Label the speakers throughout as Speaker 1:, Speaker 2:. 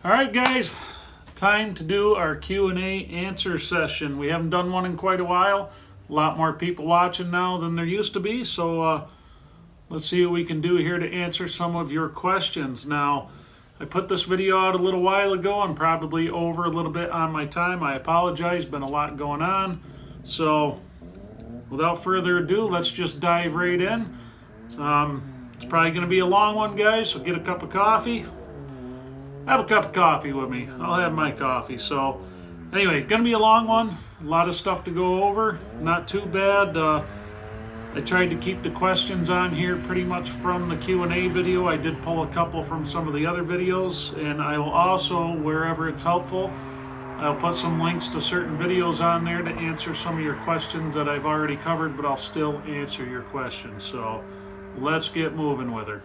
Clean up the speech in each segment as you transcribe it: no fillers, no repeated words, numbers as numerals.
Speaker 1: All right, guys, time to do our Q&A answer session. We haven't done one in quite a while. A lot more people watching now than there used to be, so let's see what we can do here to answer some of your questions. Now, I put this video out a little while ago. I'm probably over a little bit on my time. I apologize, been a lot going on. So, without further ado, let's just dive right in. It's probably going to be a long one, guys, so get a cup of coffee. Have a cup of coffee with me. I'll have my coffee. So, anyway, going to be a long one. A lot of stuff to go over. Not too bad. I tried to keep the questions on here pretty much from the Q&A video. I did pull a couple from some of the other videos, and I will also, wherever it's helpful, I'll put some links to certain videos on there to answer some of your questions that I've already covered, but I'll still answer your questions. So, let's get moving with her.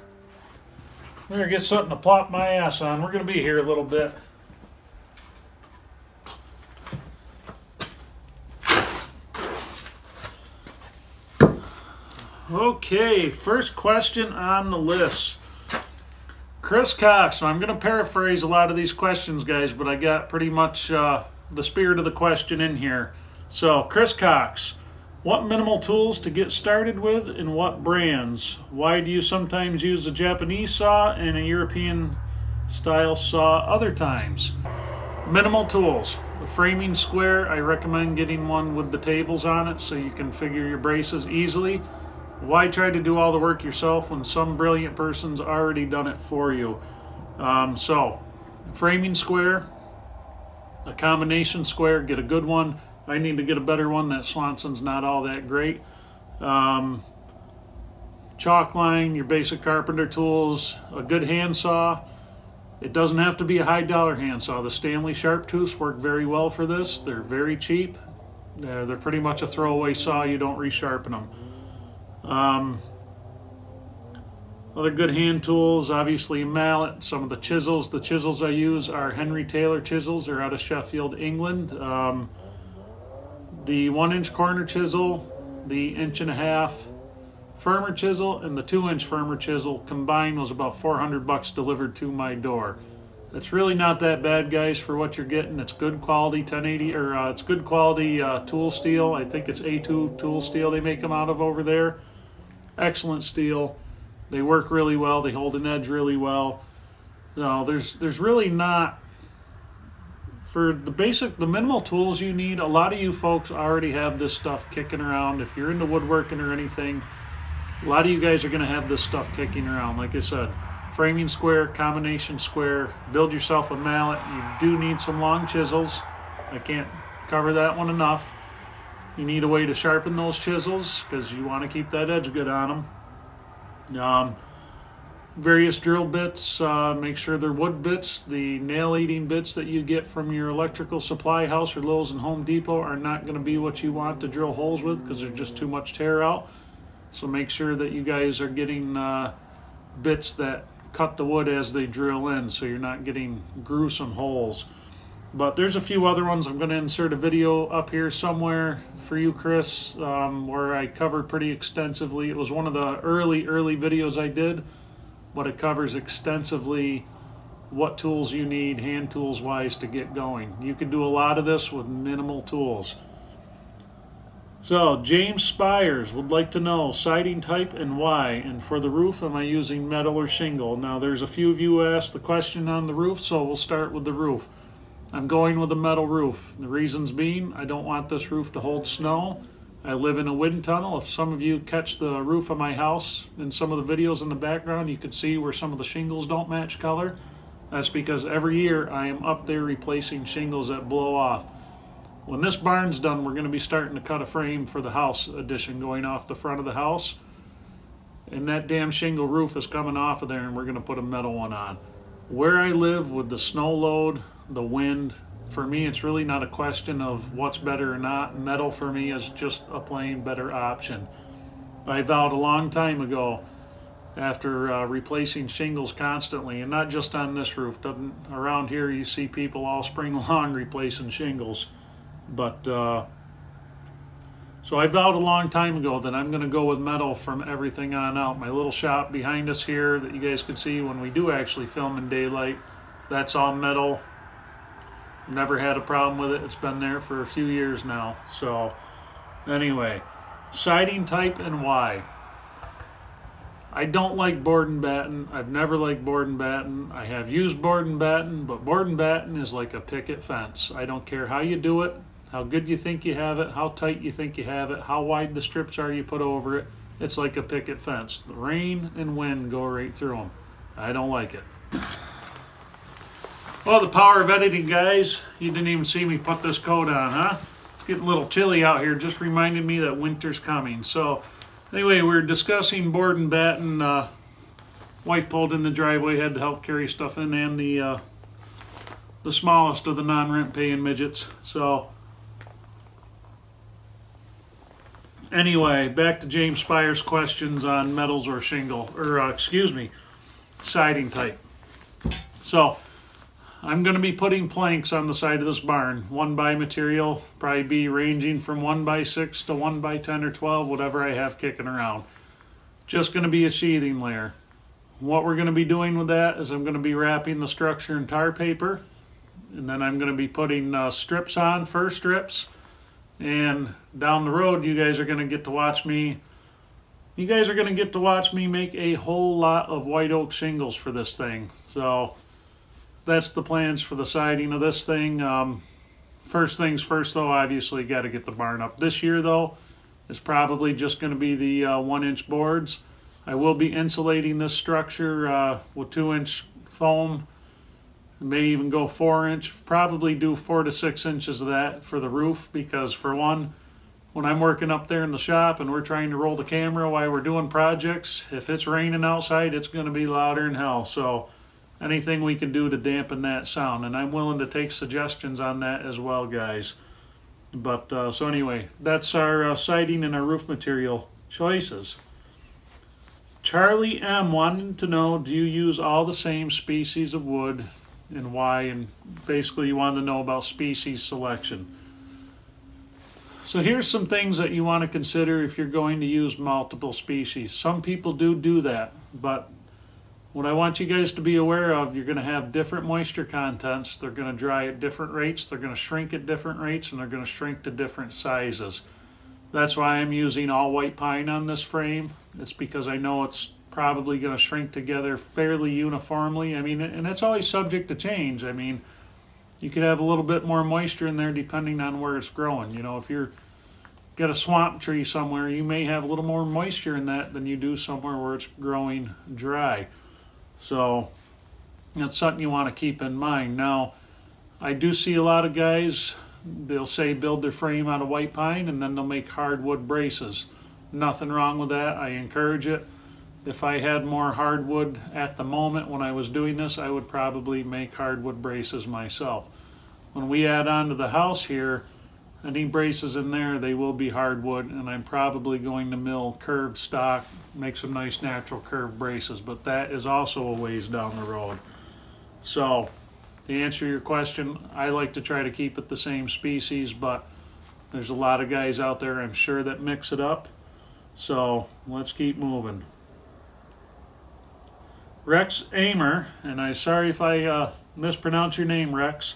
Speaker 1: I'm going to get something to plop my ass on. We're going to be here a little bit. Okay, first question on the list. Chris Cox. So I'm going to paraphrase a lot of these questions, guys, but I got pretty much the spirit of the question in here. So, Chris Cox. What minimal tools to get started with and what brands? Why do you sometimes use a Japanese saw and a European style saw other times? Minimal tools. A framing square, I recommend getting one with the tables on it so you can figure your braces easily. Why try to do all the work yourself when some brilliant person's already done it for you? So, framing square, a combination square, get a good one. I need to get a better one. That Swanson's not all that great. Chalk line, your basic carpenter tools, a good handsaw. It doesn't have to be a high-dollar handsaw. The Stanley Sharp Tooths work very well for this. They're very cheap. They're pretty much a throwaway saw. You don't resharpen them. Other good hand tools, obviously a mallet. Some of the chisels. The chisels I use are Henry Taylor chisels. They're out of Sheffield, England. The 1-inch corner chisel, the 1.5-inch firmer chisel, and the 2-inch firmer chisel combined was about $400 delivered to my door. It's really not that bad, guys, for what you're getting. It's good quality 1080, or it's good quality tool steel. I think it's A2 tool steel they make them out of over there. Excellent steel. They work really well. They hold an edge really well. No, there's really not. For the minimal tools you need, a lot of you folks already have this stuff kicking around. If you're into woodworking or anything, a lot of you guys are going to have this stuff kicking around. Like I said, framing square, combination square, build yourself a mallet. You do need some long chisels. I can't cover that one enough. You need a way to sharpen those chisels because you want to keep that edge good on them. Various drill bits, make sure they're wood bits. The nail-eating bits that you get from your electrical supply house or Lowe's and Home Depot are not going to be what you want to drill holes with because there's just too much tear out. So make sure that you guys are getting bits that cut the wood as they drill in so you're not getting gruesome holes. But there's a few other ones. I'm going to insert a video up here somewhere for you, Chris, where I covered pretty extensively. It was one of the early videos I did. But it covers extensively what tools you need, hand tools wise, to get going. You can do a lot of this with minimal tools. So, James Spires would like to know siding type and why. And for the roof, am I using metal or shingle? Now, there's a few of you who asked the question on the roof, so we'll start with the roof. I'm going with a metal roof. The reasons being, I don't want this roof to hold snow. I live in a wind tunnel. If some of you catch the roof of my house in some of the videos in the background, you can see where some of the shingles don't match color. That's because every year I am up there replacing shingles that blow off. When this barn's done, we're going to be starting to cut a frame for the house addition going off the front of the house. And that damn shingle roof is coming off of there, and we're going to put a metal one on. Where I live with the snow load, the wind, for me, it's really not a question of what's better or not. Metal for me is just a plain better option. I vowed a long time ago, after replacing shingles constantly, and not just on this roof. Around here you see people all spring long replacing shingles. But so I vowed a long time ago that I'm going to go with metal from everything on out. My little shop behind us here that you guys can see when we do actually film in daylight That's all metal. Never had a problem with it. It's been there for a few years now. So anyway, siding type and why. I don't like board and batten. I've never liked board and batten. I have used board and batten, but board and batten is like a picket fence. I don't care how you do it, how good you think you have it, how tight you think you have it, how wide the strips are you put over it. It's like a picket fence. The rain and wind go right through them. I don't like it. Well, the power of editing, guys. You didn't even see me put this coat on, huh? It's getting a little chilly out here. Just reminded me that winter's coming. So anyway, we're discussing board and batten. Wife pulled in the driveway, had to help carry stuff in, and the smallest of the non-rent paying midgets. So anyway, back to James Spire's questions on metals or shingle, or excuse me, siding type. So I'm going to be putting planks on the side of this barn. 1x material, probably be ranging from 1x6 to 1x10 or 12, whatever I have kicking around. Just going to be a sheathing layer. What we're going to be doing with that is I'm going to be wrapping the structure in tar paper, and then I'm going to be putting strips on, fir strips, and down the road you guys are going to get to watch me. You guys are going to get to watch me make a whole lot of white oak shingles for this thing. So that's the plans for the siding of this thing. First things first, though, obviously got to get the barn up. This year, though, is probably just going to be the 1-inch boards. I will be insulating this structure with 2-inch foam. May even go 4-inch. Probably do 4 to 6 inches of that for the roof, because for one, when I'm working up there in the shop and we're trying to roll the camera while we're doing projects, if it's raining outside, it's going to be louder than hell. So anything we can do to dampen that sound, and I'm willing to take suggestions on that as well, guys. But so anyway, that's our siding and our roof material choices. Charlie M wanted to know, do you use all the same species of wood and why? And basically you wanted to know about species selection. So here's some things that you want to consider if you're going to use multiple species. Some people do that, but what I want you guys to be aware of, you're going to have different moisture contents. They're going to dry at different rates, they're going to shrink at different rates, and they're going to shrink to different sizes. That's why I'm using all white pine on this frame. It's because I know it's probably going to shrink together fairly uniformly. I mean, and it's always subject to change. I mean, you could have a little bit more moisture in there depending on where it's growing. You know, if you're got a swamp tree somewhere, you may have a little more moisture in that than you do somewhere where it's growing dry. So that's something you want to keep in mind. Now, I do see a lot of guys, they'll say build their frame out of white pine and then they'll make hardwood braces. Nothing wrong with that. I encourage it. If I had more hardwood at the moment when I was doing this, I would probably make hardwood braces myself. When we add on to the house here, any braces in there, they will be hardwood, and I'm probably going to mill curved stock, make some nice natural curved braces, but that is also a ways down the road. So to answer your question, I like to try to keep it the same species, but there's a lot of guys out there, I'm sure, that mix it up. So let's keep moving. Rex Amer, and I'm sorry if I mispronounce your name, Rex.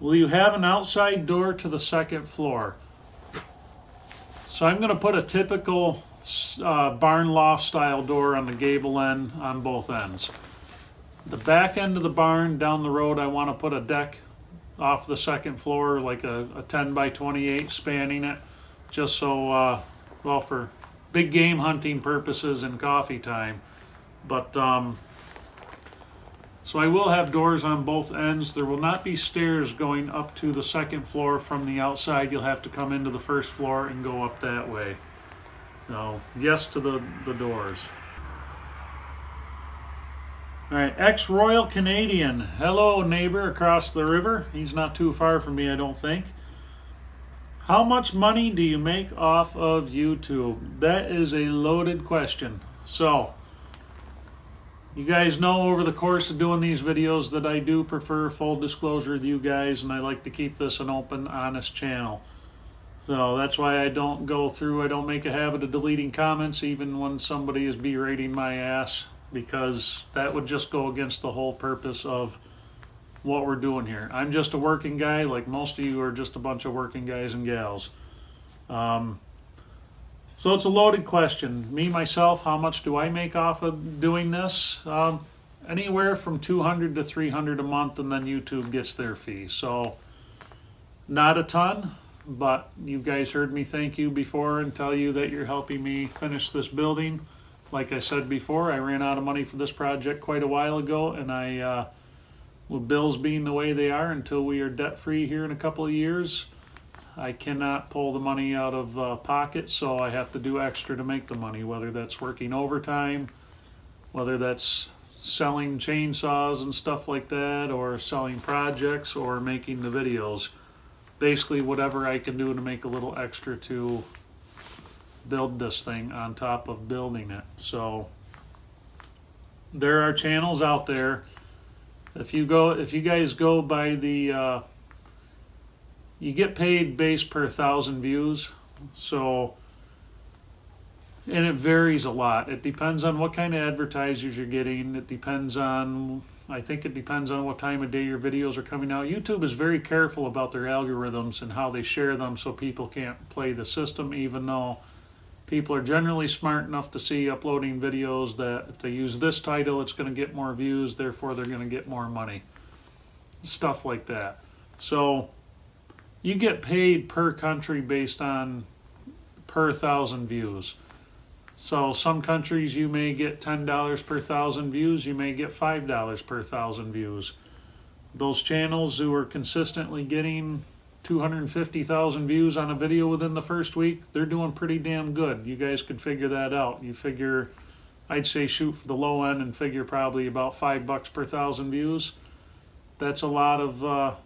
Speaker 1: Will you have an outside door to the second floor? So I'm going to put a typical barn loft style door on the gable end on both ends. The back end of the barn down the road, I want to put a deck off the second floor, like a 10 by 28 spanning it, just so, well, for big game hunting purposes and coffee time. But so I will have doors on both ends. There will not be stairs going up to the second floor from the outside. You'll have to come into the first floor and go up that way. So yes to the doors. All right, ex-Royal Canadian. Hello, neighbor across the river. He's not too far from me, I don't think. How much money do you make off of YouTube? That is a loaded question. So you guys know over the course of doing these videos that I do prefer full disclosure with you guys, and I like to keep this an open, honest channel. So that's why I don't go through, I don't make a habit of deleting comments even when somebody is berating my ass. because that would just go against the whole purpose of what we're doing here. I'm just a working guy, like most of you are just a bunch of working guys and gals. So it's a loaded question. Me, myself, how much do I make off of doing this? Anywhere from $200 to $300 a month, and then YouTube gets their fee. So not a ton, but you guys heard me thank you before and tell you that you're helping me finish this building. Like I said before, I ran out of money for this project quite a while ago, and with bills being the way they are, until we are debt-free here in a couple of years, I cannot pull the money out of pocket, so I have to do extra to make the money, whether that's working overtime, whether that's selling chainsaws and stuff like that, or selling projects, or making the videos. Basically, whatever I can do to make a little extra to build this thing on top of building it. So there are channels out there. If you guys go by the you get paid base per 1,000 views, so, and it varies a lot. It depends on what kind of advertisers you're getting. It depends on, I think it depends on what time of day your videos are coming out. YouTube is very careful about their algorithms and how they share them, so people can't play the system, even though people are generally smart enough to see uploading videos that if they use this title, it's going to get more views, therefore they're going to get more money. Stuff like that. So you get paid per country based on per 1,000 views. So some countries you may get $10 per 1,000 views, you may get $5 per 1,000 views. Those channels who are consistently getting 250,000 views on a video within the first week, they're doing pretty damn good. You guys could figure that out. You figure, I'd say shoot for the low end and figure probably about $5 per 1,000 views. That's a lot of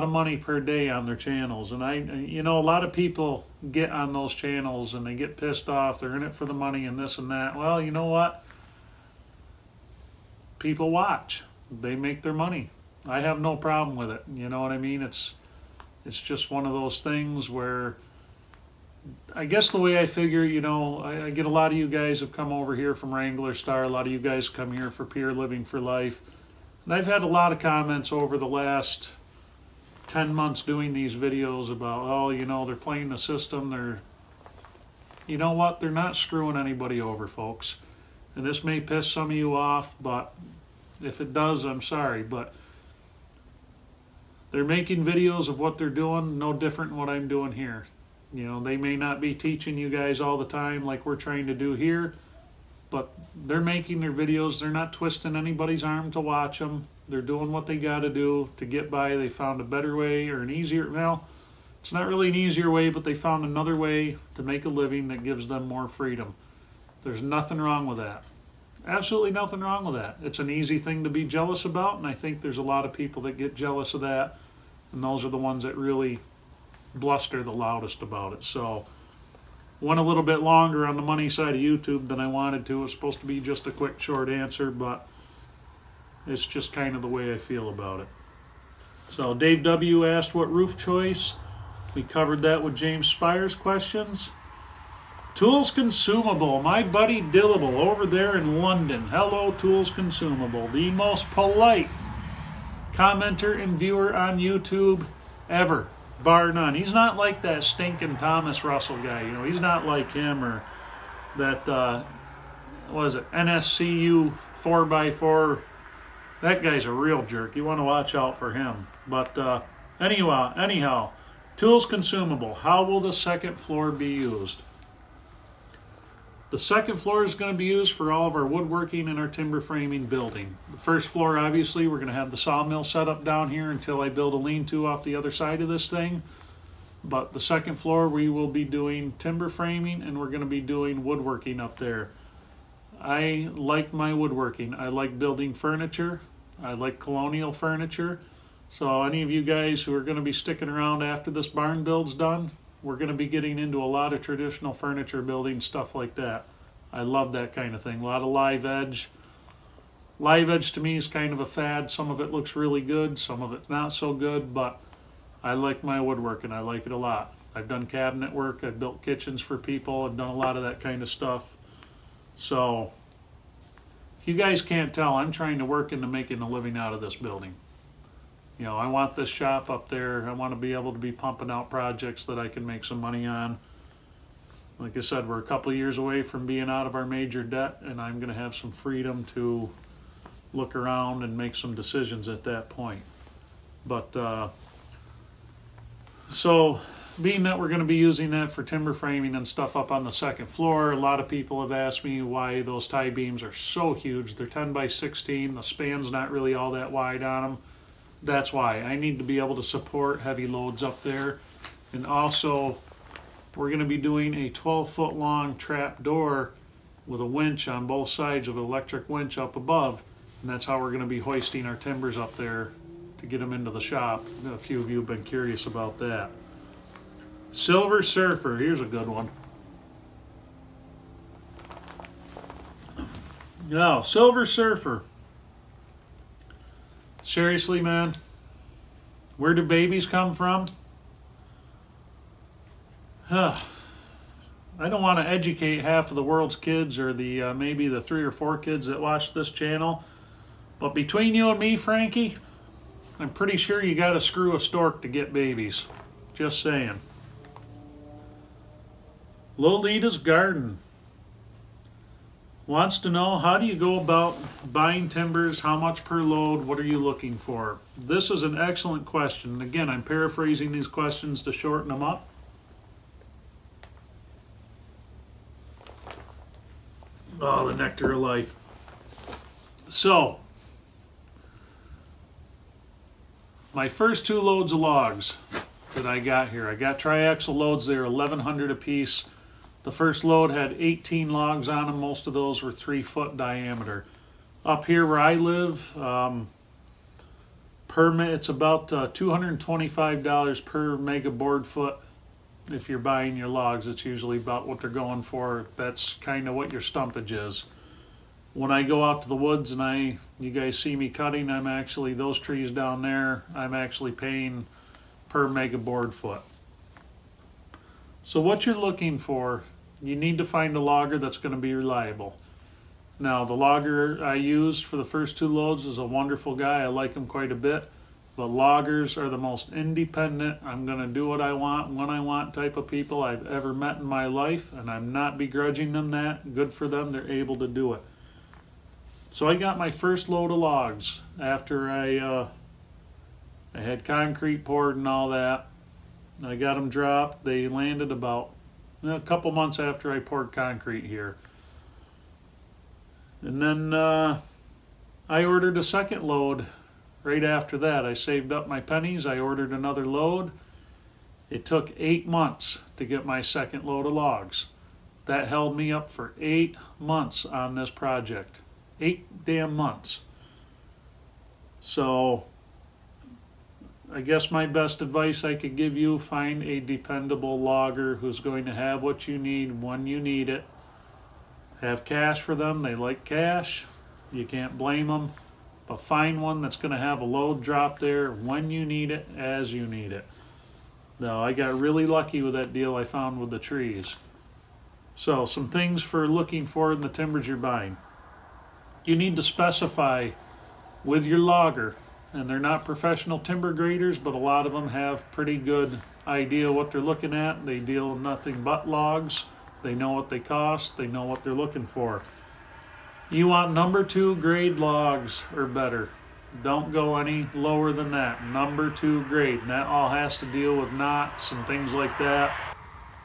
Speaker 1: money per day on their channels. And you know, a lot of people get on those channels and they get pissed off. They're in it for the money and this and that. Well, you know what? People watch. They make their money. I have no problem with it. You know what I mean? It's just one of those things where, I guess the way I figure, you know, I get a lot of you guys have come over here from Wrangler Star. A lot of you guys come here for Peer Living for Life. And I've had a lot of comments over the last 10 months doing these videos about, oh, you know, they're playing the system. You know what? They're not screwing anybody over, folks. And this may piss some of you off, but if it does, I'm sorry. But they're making videos of what they're doing, no different than what I'm doing here. You know, they may not be teaching you guys all the time like we're trying to do here, but they're making their videos. They're not twisting anybody's arm to watch them. They're doing what they got to do to get by. They found a better way, or an easier, well, it's not really an easier way, but they found another way to make a living that gives them more freedom. There's nothing wrong with that. Absolutely nothing wrong with that. It's an easy thing to be jealous about, and I think there's a lot of people that get jealous of that, and those are the ones that really bluster the loudest about it. So, went a little bit longer on the money side of YouTube than I wanted to. It was supposed to be just a quick, short answer, but it's just kind of the way I feel about it. So, Dave W. asked what roof choice. We covered that with James Spire's questions. Tools Consumable, my buddy Dillable over there in London. Hello, Tools Consumable, the most polite commenter and viewer on YouTube ever, bar none. He's not like that stinking Thomas Russell guy. You know, he's not like him, or that, what is it, NSCU 4x4. That guy's a real jerk. You want to watch out for him. But anyhow, Tools Consumable, how will the second floor be used? The second floor is going to be used for all of our woodworking and our timber framing building. The first floor, obviously, we're going to have the sawmill set up down here until I build a lean-to off the other side of this thing. But the second floor, we will be doing timber framing, and we're going to be doing woodworking up there. I like my woodworking. I like building furniture. I like colonial furniture. So any of you guys who are going to be sticking around after this barn build's done, we're going to be getting into a lot of traditional furniture building, stuff like that. I love that kind of thing. A lot of live edge. Live edge to me is kind of a fad. Some of it looks really good, some of it's not so good, but I like my woodworking. I like it a lot. I've done cabinet work. I've built kitchens for people. I've done a lot of that kind of stuff. So you guys can't tell, I'm trying to work into making a living out of this building. You know, I want this shop up there. I want to be able to be pumping out projects that I can make some money on. Like I said, we're a couple of years away from being out of our major debt, and I'm going to have some freedom to look around and make some decisions at that point. But so being that we're going to be using that for timber framing and stuff up on the second floor, a lot of people have asked me why those tie beams are so huge. They're 10 by 16. The span's not really all that wide on them. That's why I need to be able to support heavy loads up there. And also, we're going to be doing a 12-foot long trap door with a winch on both sides of an electric winch up above. And that's how we're going to be hoisting our timbers up there to get them into the shop. A few of you have been curious about that. Silver Surfer, here's a good one. Now, Silver Surfer. Seriously, man, where do babies come from? I don't want to educate half of the world's kids or the maybe the 3 or 4 kids that watch this channel, but between you and me, Frankie, I'm pretty sure you got to screw a stork to get babies. Just saying. Lolita's Garden wants to know, how do you go about buying timbers? How much per load? What are you looking for? This is an excellent question. Again, I'm paraphrasing these questions to shorten them up. Oh, the nectar of life. So, my first 2 loads of logs that I got here, I got triaxle loads. They were 1,100 a piece. The first load had 18 logs on them. Most of those were 3-foot diameter. Up here where I live, it's about $225 per mega board foot. If you're buying your logs, it's usually about what they're going for. That's kind of what your stumpage is. When I go out to the woods and you guys see me cutting, I'm actually, those trees down there, I'm actually paying per mega board foot. So what you're looking for, you need to find a logger that's going to be reliable. Now, the logger I used for the first 2 loads is a wonderful guy. I like him quite a bit. But loggers are the most independent, I'm going to do what I want, when I want type of people I've ever met in my life, and I'm not begrudging them that. Good for them, they're able to do it. So I got my first load of logs after I had concrete poured and all that. I got them dropped. They landed about a couple months after I poured concrete here. And then I ordered a second load right after that. I saved up my pennies. I ordered another load. It took 8 months to get my second load of logs. That held me up for 8 months on this project. 8 damn months. So I guess my best advice I could give you, find a dependable logger who's going to have what you need when you need it. Have cash for them. They like cash. You can't blame them. But find one that's going to have a load drop there when you need it, as you need it. Now, I got really lucky with that deal I found with the trees. So, some things for looking for in the timbers you're buying. You need to specify with your logger, and they're not professional timber graders, but a lot of them have pretty good idea what they're looking at. They deal with nothing but logs. They know what they cost. They know what they're looking for. You want number 2 grade logs or better. Don't go any lower than that. Number 2 grade. And that all has to deal with knots and things like that,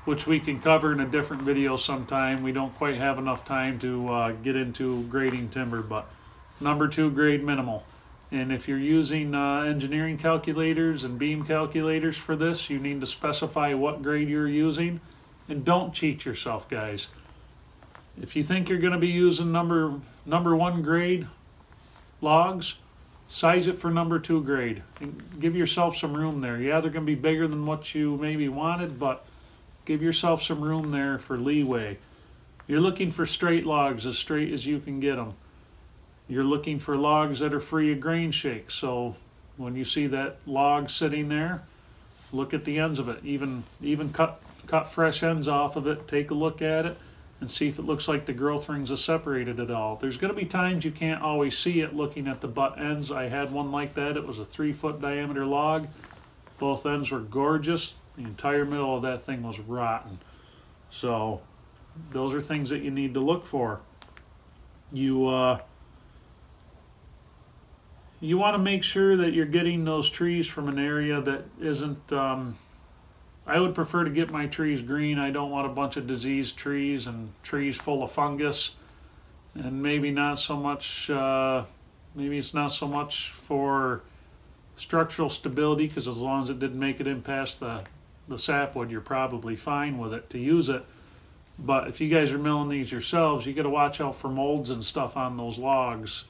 Speaker 1: which we can cover in a different video sometime. We don't quite have enough time to get into grading timber, but number 2 grade minimal. And if you're using engineering calculators and beam calculators for this, you need to specify what grade you're using. And don't cheat yourself, guys. If you think you're going to be using number 1 grade logs, size it for number 2 grade. And give yourself some room there. Yeah, they're going to be bigger than what you maybe wanted, but give yourself some room there for leeway. You're looking for straight logs, as straight as you can get them. You're looking for logs that are free of grain shake. So when you see that log sitting there, look at the ends of it. Even cut fresh ends off of it. Take a look at it. and see if it looks like the growth rings are separated at all. There's going to be times you can't always see it looking at the butt ends. I had one like that. It was a 3-foot diameter log. Both ends were gorgeous. The entire middle of that thing was rotten. So those are things that you need to look for. You want to make sure that you're getting those trees from an area that isn't, I would prefer to get my trees green. I don't want a bunch of diseased trees and trees full of fungus. And maybe not so much, maybe it's not so much for structural stability, because as long as it didn't make it in past the sapwood, you're probably fine with it to use it. But if you guys are milling these yourselves, you got to watch out for molds and stuff on those logs.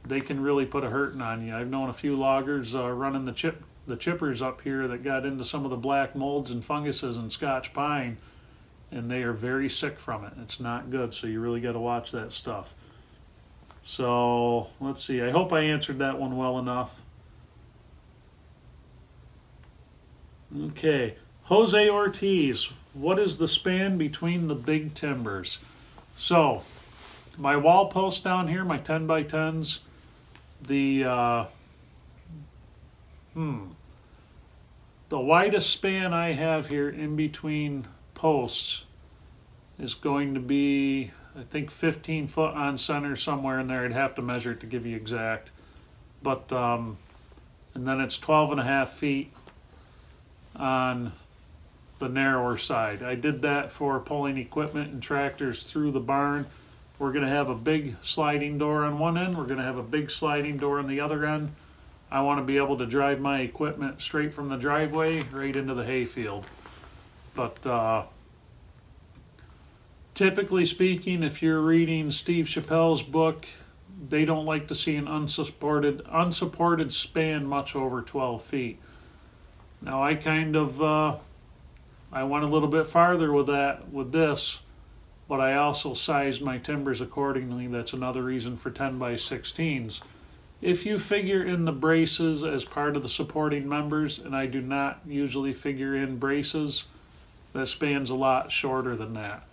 Speaker 1: They can really put a hurting on you. I've known a few loggers running the chippers up here that got into some of the black molds and funguses in Scotch pine, and they are very sick from it. It's not good, so you really got to watch that stuff. So let's see, I hope I answered that one well enough. Okay, Jose Ortiz, what is the span between the big timbers? So my wall post down here, my 10 by 10s, the widest span I have here in between posts is going to be, I think, 15 foot on center, somewhere in there. I'd have to measure it to give you exact. But, and then it's 12.5 feet on the narrower side. I did that for pulling equipment and tractors through the barn. We're going to have a big sliding door on one end. We're going to have a big sliding door on the other end. I want to be able to drive my equipment straight from the driveway right into the hayfield. But typically speaking, if you're reading Steve Chappelle's book, they don't like to see an unsupported span much over 12 feet. Now I kind of, I went a little bit farther with that, with this, but I also sized my timbers accordingly. That's another reason for 10 by 16s. If you figure in the braces as part of the supporting members, and I do not usually figure in braces, that span's a lot shorter than that.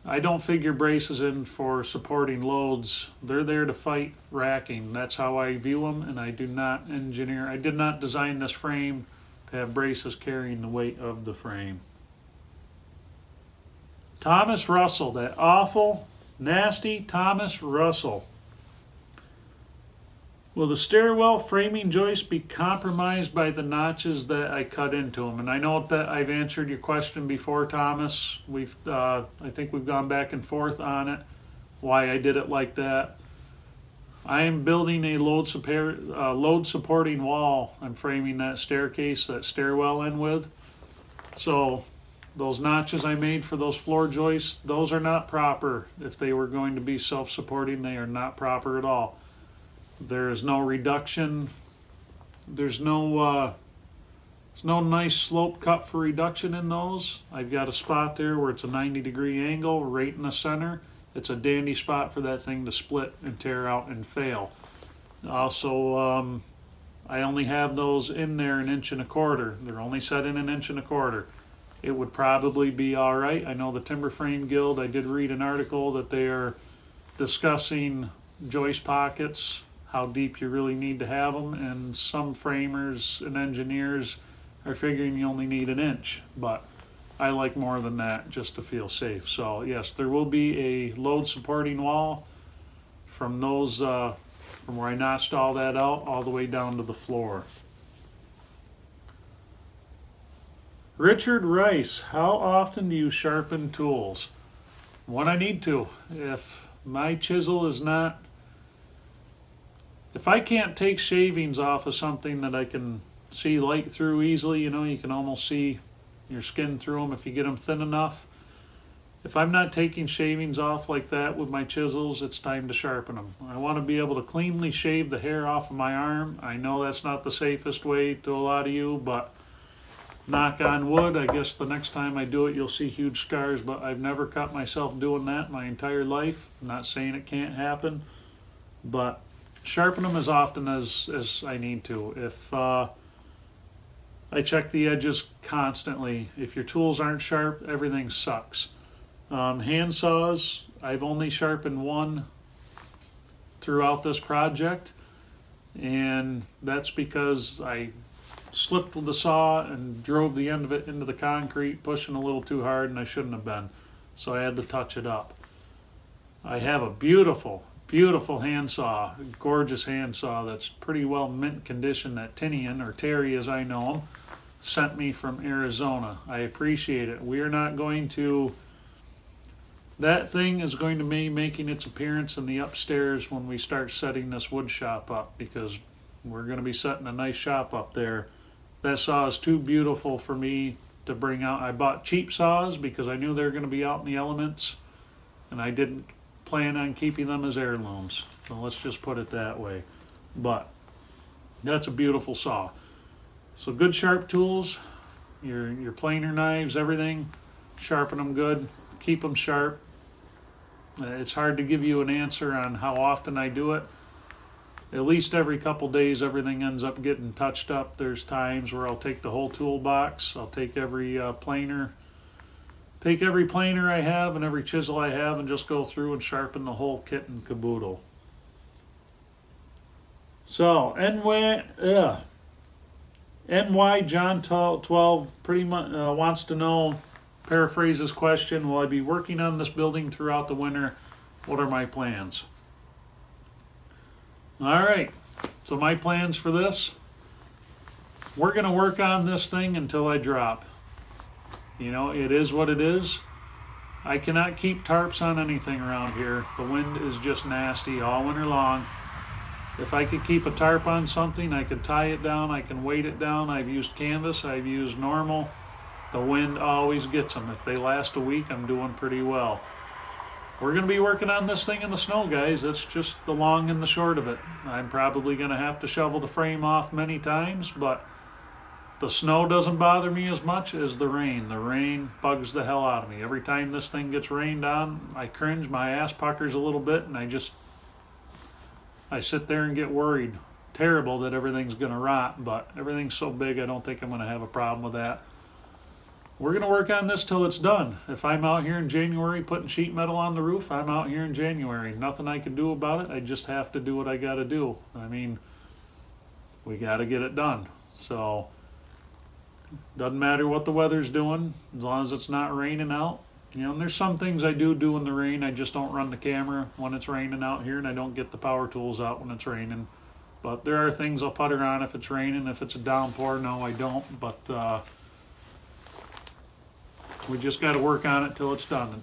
Speaker 1: I don't figure braces in for supporting loads. They're there to fight racking. That's how I view them, and I do not engineer. I did not design this frame to have braces carrying the weight of the frame. Thomas Russell, that awful, nasty Thomas Russell. Will the stairwell framing joist be compromised by the notches that I cut into them? And I know that I've answered your question before, Thomas. I think we've gone back and forth on it, why I did it like that. I am building a load supporting wall. I'm framing that staircase, that stairwell in with. So those notches I made for those floor joists, those are not proper. If they were going to be self-supporting, they are not proper at all. There is no reduction. There's no nice slope cut for reduction in those. I've got a spot there where it's a 90-degree angle right in the center. It's a dandy spot for that thing to split and tear out and fail. Also, I only have those in there 1 1/4 inches. They're only set in 1 1/4 inches. It would probably be all right. I know the Timber Frame Guild, I did read an article that they are discussing joist pockets, how deep you really need to have them, and some framers and engineers are figuring you only need 1 inch, but I like more than that just to feel safe. So yes, there will be a load supporting wall from those, from where I notched all that out all the way down to the floor. Richard Rice, how often do you sharpen tools? When I need to. If my chisel is not, if I can't take shavings off of something that I can see light through easily, you know, you can almost see your skin through them if you get them thin enough. If I'm not taking shavings off like that with my chisels, it's time to sharpen them. I want to be able to cleanly shave the hair off of my arm. I know that's not the safest way to a lot of you, but knock on wood, I guess the next time I do it, you'll see huge scars, but I've never cut myself doing that my entire life. I'm not saying it can't happen, but sharpen them as often as I need to. If I check the edges constantly. If your tools aren't sharp, everything sucks. Hand saws, I've only sharpened one throughout this project, and that's because I slipped with the saw and drove the end of it into the concrete, pushing a little too hard, and I shouldn't have been. So I had to touch it up. I have a beautiful, beautiful handsaw, gorgeous handsaw that's pretty well mint condition that Tinian, or Terry as I know him, sent me from Arizona. I appreciate it. We are not going to, that thing is going to be making its appearance in the upstairs when we start setting this wood shop up, because we're going to be setting a nice shop up there. That saw is too beautiful for me to bring out. I bought cheap saws because I knew they were going to be out in the elements, and I didn't plan on keeping them as heirlooms. So let's just put it that way. But that's a beautiful saw. So good sharp tools, your planer knives, everything, sharpen them good, keep them sharp. It's hard to give you an answer on how often I do it. At least every couple days everything ends up getting touched up. There's times where I'll take the whole toolbox, I'll take every planer I have and every chisel I have and just go through and sharpen the whole kit and caboodle. So NY John 12 pretty much wants to know, paraphrase his question, will I be working on this building throughout the winter? What are my plans? All right, so my plans for this, we're going to work on this thing until I drop. You know, it is what it is. I cannot keep tarps on anything around here. The wind is just nasty all winter long. If I could keep a tarp on something, I could tie it down, I can weight it down. I've used canvas, I've used normal. The wind always gets them. If they last a week, I'm doing pretty well. We're going to be working on this thing in the snow, guys. That's just the long and the short of it. I'm probably going to have to shovel the frame off many times, but the snow doesn't bother me as much as the rain. The rain bugs the hell out of me. Every time this thing gets rained on, I cringe, my ass puckers a little bit, and I sit there and get worried. Terrible that everything's going to rot, but everything's so big I don't think I'm going to have a problem with that. We're going to work on this till it's done. If I'm out here in January putting sheet metal on the roof, I'm out here in January. Nothing I can do about it. I just have to do what I got to do. I mean, we got to get it done. So, doesn't matter what the weather's doing, as long as it's not raining out. You know, and there's some things I do in the rain. I just don't run the camera when it's raining out here, and I don't get the power tools out when it's raining. But there are things I'll putter on if it's raining. If it's a downpour, no, I don't. But we just got to work on it till it's done.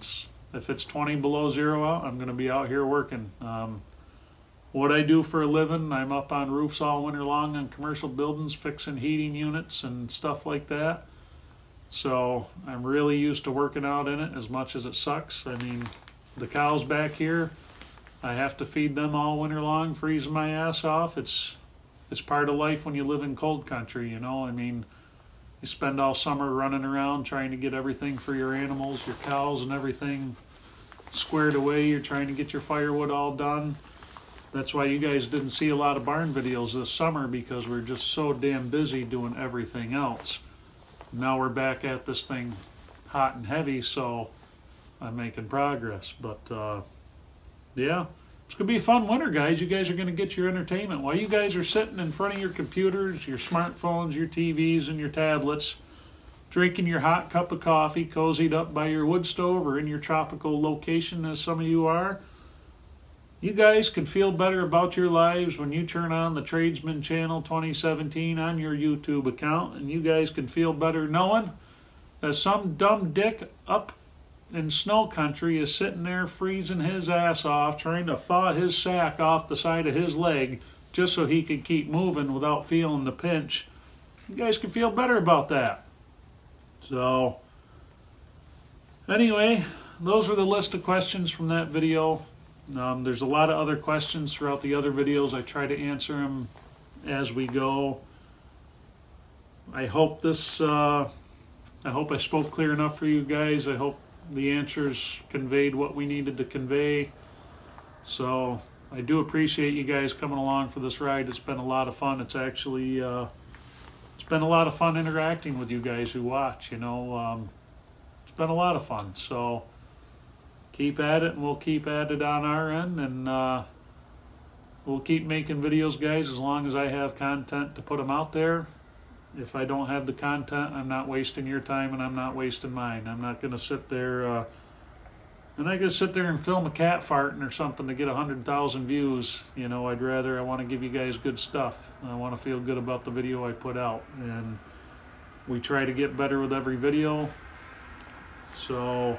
Speaker 1: If it's 20 below zero out, I'm going to be out here working. What I do for a living, I'm up on roofs all winter long on commercial buildings, fixing heating units and stuff like that. So I'm really used to working out in it, as much as it sucks. I mean, the cows back here, I have to feed them all winter long, freezing my ass off. It's part of life when you live in cold country, you know. I mean, you spend all summer running around trying to get everything for your animals, your cows and everything squared away. You're trying to get your firewood all done. That's why you guys didn't see a lot of barn videos this summer, because we're just so damn busy doing everything else. Now we're back at this thing hot and heavy, so I'm making progress. But yeah, it's going to be a fun winter, guys. You guys are going to get your entertainment. While you guys are sitting in front of your computers, your smartphones, your TVs, and your tablets, drinking your hot cup of coffee, cozied up by your wood stove or in your tropical location, as some of you are, you guys can feel better about your lives when you turn on the Tradesman Channel 2017 on your YouTube account, and you guys can feel better knowing that some dumb dick up in snow country is sitting there freezing his ass off, trying to thaw his sack off the side of his leg just so he could keep moving without feeling the pinch. You guys can feel better about that. So, anyway, those were the list of questions from that video. There's a lot of other questions throughout the other videos. I try to answer them as we go. I hope I spoke clear enough for you guys. I hope the answers conveyed what we needed to convey. So I do appreciate you guys coming along for this ride. It's been a lot of fun. It's actually it's been a lot of fun interacting with you guys who watch. You know, it's been a lot of fun. So keep at it, and we'll keep at it on our end, and we'll keep making videos, guys, as long as I have content to put them out there. If I don't have the content, I'm not wasting your time, and I'm not wasting mine. I'm not going to sit there, I'm not going to sit there and film a cat farting or something to get 100,000 views. You know, I want to give you guys good stuff. I want to feel good about the video I put out, and we try to get better with every video. So,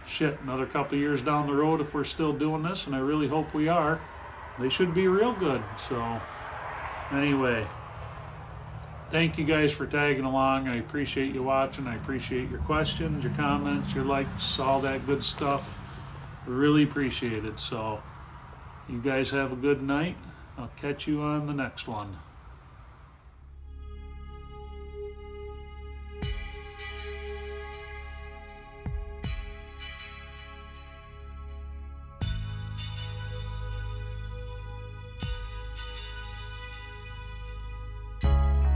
Speaker 1: shit, another couple of years down the road, if we're still doing this, and I really hope we are, they should be real good. So, anyway, thank you guys for tagging along. I appreciate you watching. I appreciate your questions, your comments, your likes, all that good stuff. Really appreciate it. So, you guys have a good night. I'll catch you on the next one.